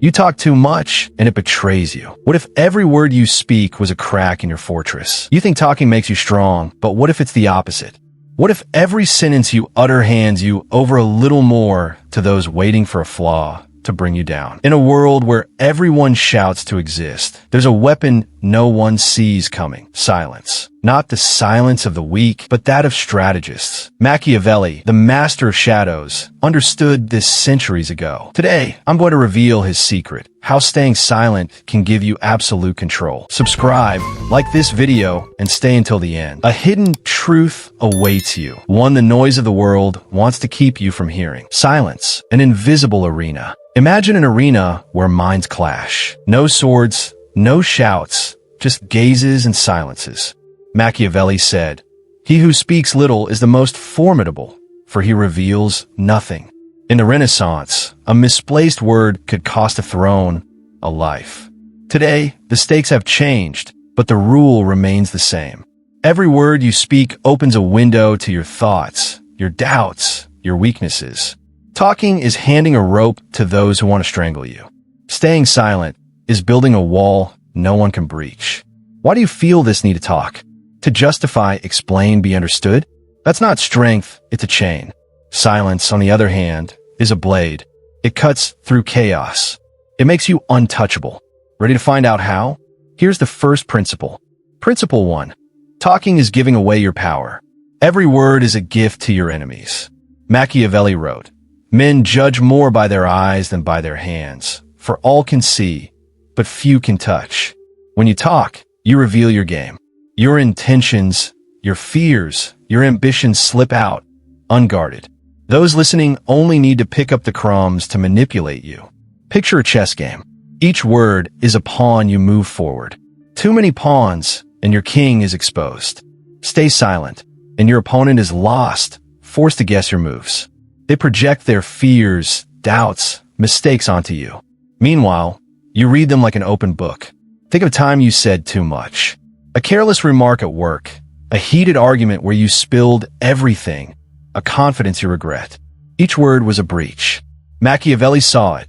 You talk too much, and it betrays you. What if every word you speak was a crack in your fortress? You think talking makes you strong, but what if it's the opposite? What if every sentence you utter hands you over a little more to those waiting for a flaw to bring you down? In a world where everyone shouts to exist, there's a weapon no one sees coming: silence. Not the silence of the weak, but that of strategists. Machiavelli, the master of shadows, understood this centuries ago. Today, I'm going to reveal his secret: how staying silent can give you absolute control. Subscribe, like this video, and stay until the end. A hidden truth awaits you, one the noise of the world wants to keep you from hearing. Silence, an invisible arena. Imagine an arena where minds clash. No swords, no shouts, just gazes and silences. Machiavelli said, "He who speaks little is the most formidable, for he reveals nothing." In the Renaissance, a misplaced word could cost a throne, a life. Today, the stakes have changed, but the rule remains the same. Every word you speak opens a window to your thoughts, your doubts, your weaknesses. Talking is handing a rope to those who want to strangle you. Staying silent is building a wall no one can breach. Why do you feel this need to talk? To justify, explain, be understood? That's not strength, it's a chain. Silence, on the other hand, is a blade. It cuts through chaos. It makes you untouchable. Ready to find out how? Here's the first principle. Principle 1. Talking is giving away your power. Every word is a gift to your enemies. Machiavelli wrote, "Men judge more by their eyes than by their hands, for all can see, but few can touch." When you talk, you reveal your game. Your intentions, your fears, your ambitions slip out, unguarded. Those listening only need to pick up the crumbs to manipulate you. Picture a chess game. Each word is a pawn you move forward. Too many pawns, and your king is exposed. Stay silent, and your opponent is lost, forced to guess your moves. They project their fears, doubts, mistakes onto you. Meanwhile, you read them like an open book. Think of a time you said too much. A careless remark at work, a heated argument where you spilled everything, a confidence you regret. Each word was a breach. Machiavelli saw it.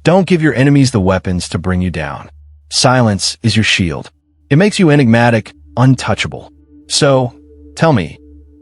Don't give your enemies the weapons to bring you down. Silence is your shield. It makes you enigmatic, untouchable. So, tell me,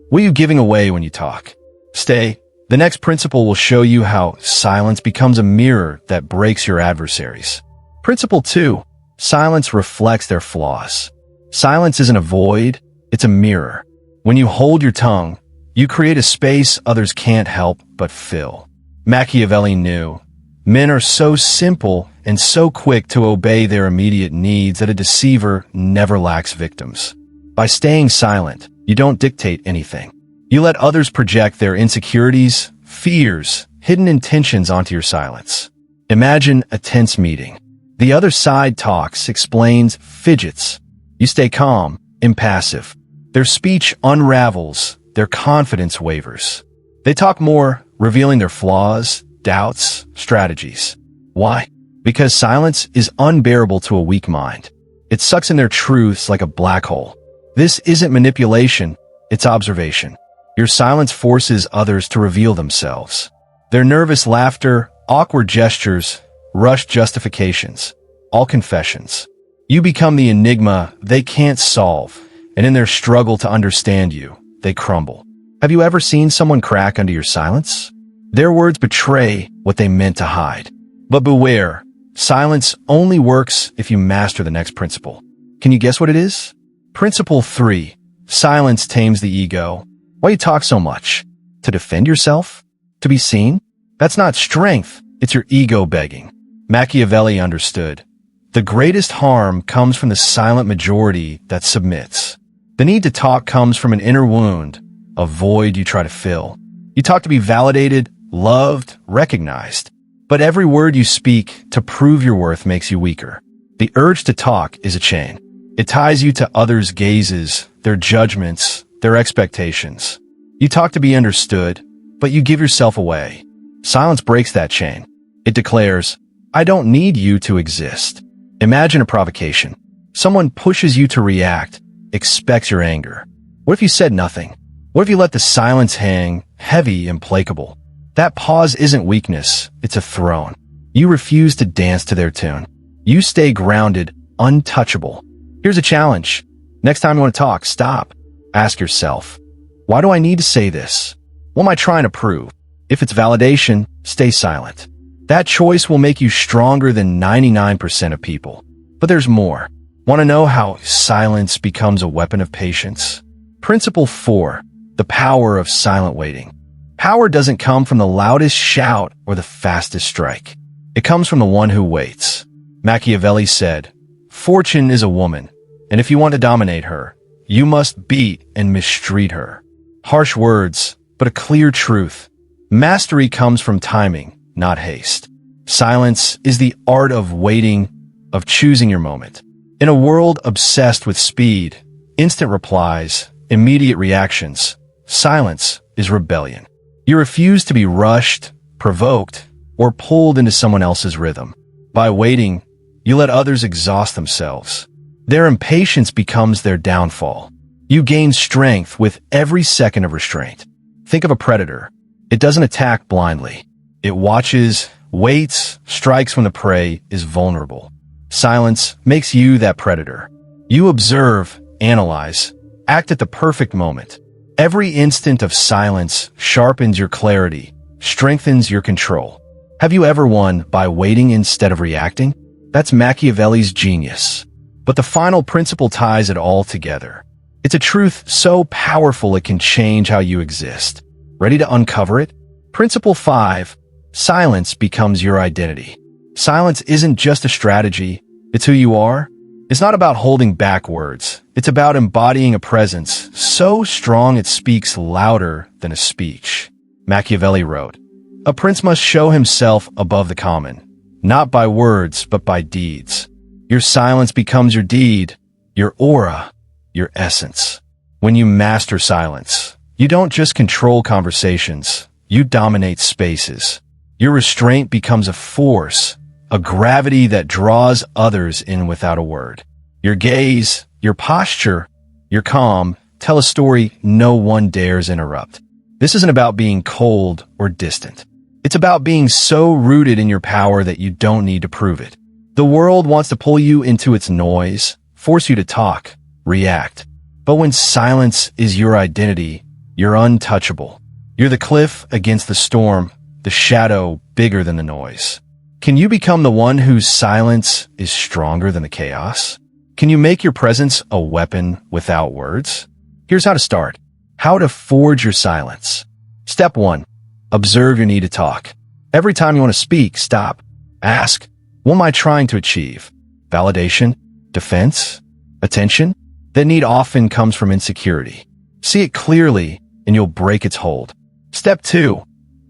what are you giving away when you talk? Stay. The next principle will show you how silence becomes a mirror that breaks your adversaries. Principle 2. Silence reflects their flaws. Silence isn't a void, it's a mirror. When you hold your tongue, you create a space others can't help but fill. Machiavelli knew, men are so simple and so quick to obey their immediate needs that a deceiver never lacks victims. By staying silent, you don't dictate anything. You let others project their insecurities, fears, hidden intentions onto your silence. Imagine a tense meeting. The other side talks, explains, fidgets. You stay calm, impassive. Their speech unravels, their confidence wavers. They talk more, revealing their flaws, doubts, strategies. Why? Because silence is unbearable to a weak mind. It sucks in their truths like a black hole. This isn't manipulation, it's observation. Your silence forces others to reveal themselves. Their nervous laughter, awkward gestures, rushed justifications, all confessions. You become the enigma they can't solve, and in their struggle to understand you, they crumble. Have you ever seen someone crack under your silence? Their words betray what they meant to hide. But beware, silence only works if you master the next principle. Can you guess what it is? Principle 3. Silence tames the ego. Why you talk so much? To defend yourself? To be seen? That's not strength, it's your ego begging. Machiavelli understood. The greatest harm comes from the silent majority that submits. The need to talk comes from an inner wound, a void you try to fill. You talk to be validated, loved, recognized. But every word you speak to prove your worth makes you weaker. The urge to talk is a chain. It ties you to others' gazes, their judgments, their expectations. You talk to be understood, but you give yourself away. Silence breaks that chain. It declares, I don't need you to exist. Imagine a provocation. Someone pushes you to react, expects your anger. What if you said nothing? What if you let the silence hang, heavy, implacable? That pause isn't weakness, it's a throne. You refuse to dance to their tune. You stay grounded, untouchable. Here's a challenge. Next time you want to talk, stop. Ask yourself, why do I need to say this? What am I trying to prove? If it's validation, stay silent. That choice will make you stronger than 99% of people. But there's more. Want to know how silence becomes a weapon of patience? Principle 4. The power of silent waiting. Power doesn't come from the loudest shout or the fastest strike. It comes from the one who waits. Machiavelli said, "Fortune is a woman, and if you want to dominate her, you must beat and mistreat her." Harsh words, but a clear truth. Mastery comes from timing, not haste. Silence is the art of waiting, of choosing your moment. In a world obsessed with speed, instant replies, immediate reactions, silence is rebellion. You refuse to be rushed, provoked, or pulled into someone else's rhythm. By waiting, you let others exhaust themselves. Their impatience becomes their downfall. You gain strength with every second of restraint. Think of a predator. It doesn't attack blindly. It watches, waits, strikes when the prey is vulnerable. Silence makes you that predator. You observe, analyze, act at the perfect moment. Every instant of silence sharpens your clarity, strengthens your control. Have you ever won by waiting instead of reacting? That's Machiavelli's genius. But the final principle ties it all together. It's a truth so powerful it can change how you exist. Ready to uncover it? Principle 5. Silence becomes your identity. Silence isn't just a strategy, it's who you are. It's not about holding back words. It's about embodying a presence so strong it speaks louder than a speech. Machiavelli wrote, "A prince must show himself above the common, not by words, but by deeds." Your silence becomes your deed, your aura, your essence. When you master silence, you don't just control conversations, you dominate spaces. Your restraint becomes a force, a gravity that draws others in without a word. Your gaze, your posture, your calm tell a story no one dares interrupt. This isn't about being cold or distant. It's about being so rooted in your power that you don't need to prove it. The world wants to pull you into its noise, force you to talk, react. But when silence is your identity, you're untouchable. You're the cliff against the storm, the shadow bigger than the noise. Can you become the one whose silence is stronger than the chaos? Can you make your presence a weapon without words? Here's how to start. How to forge your silence. Step 1. Observe your need to talk. Every time you want to speak, stop. Ask, what am I trying to achieve? Validation? Defense? Attention? That need often comes from insecurity. See it clearly, and you'll break its hold. Step 2.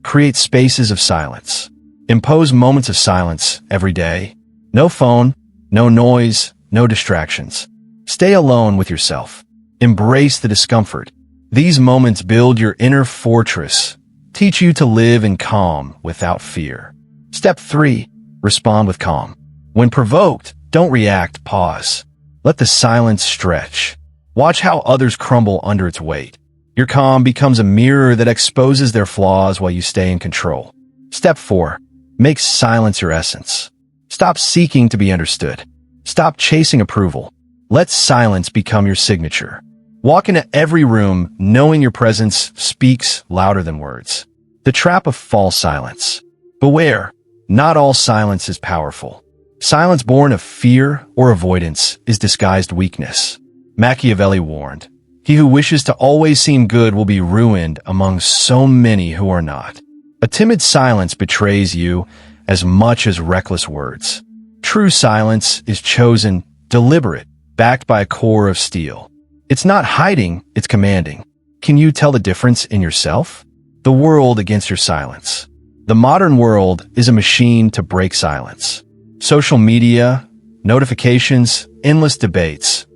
Create spaces of silence. Impose moments of silence every day. No phone, no noise, no distractions. Stay alone with yourself. Embrace the discomfort. These moments build your inner fortress, teach you to live in calm without fear. Step 3. Respond with calm. When provoked, don't react, pause. Let the silence stretch. Watch how others crumble under its weight. Your calm becomes a mirror that exposes their flaws while you stay in control. Step 4. Make silence your essence. Stop seeking to be understood. Stop chasing approval. Let silence become your signature. Walk into every room knowing your presence speaks louder than words. The trap of false silence. Beware, not all silence is powerful. Silence born of fear or avoidance is disguised weakness. Machiavelli warned, "He who wishes to always seem good will be ruined among so many who are not." A timid silence betrays you as much as reckless words. True silence is chosen, deliberate, backed by a core of steel. It's not hiding, it's commanding. Can you tell the difference in yourself? The world against your silence. The modern world is a machine to break silence. Social media, notifications, endless debates.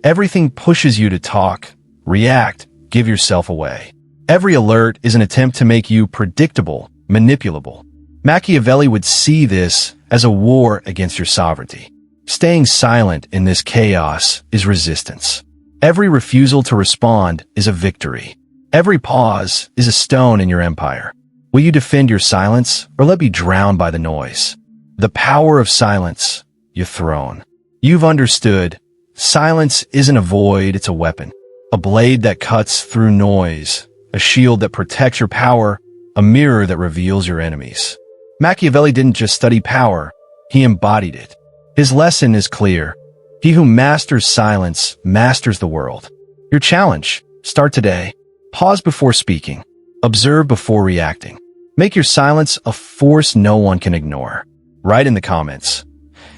Everything pushes you to talk, react, give yourself away. Every alert is an attempt to make you predictable, manipulable. Machiavelli would see this as a war against your sovereignty. Staying silent in this chaos is resistance. Every refusal to respond is a victory. Every pause is a stone in your empire. Will you defend your silence or let be drowned by the noise? The power of silence, your throne. You've understood. Silence isn't a void, it's a weapon. A blade that cuts through noise, a shield that protects your power, a mirror that reveals your enemies. Machiavelli didn't just study power, he embodied it. His lesson is clear. He who masters silence masters the world. Your challenge: start today. Pause before speaking. Observe before reacting. Make your silence a force no one can ignore. Write in the comments,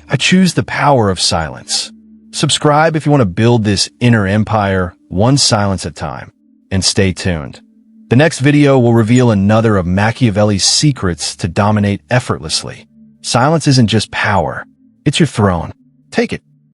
I choose the power of silence. Subscribe if you want to build this inner empire, one silence at a time. And stay tuned. The next video will reveal another of Machiavelli's secrets to dominate effortlessly. Silence isn't just power, it's your throne. Take it.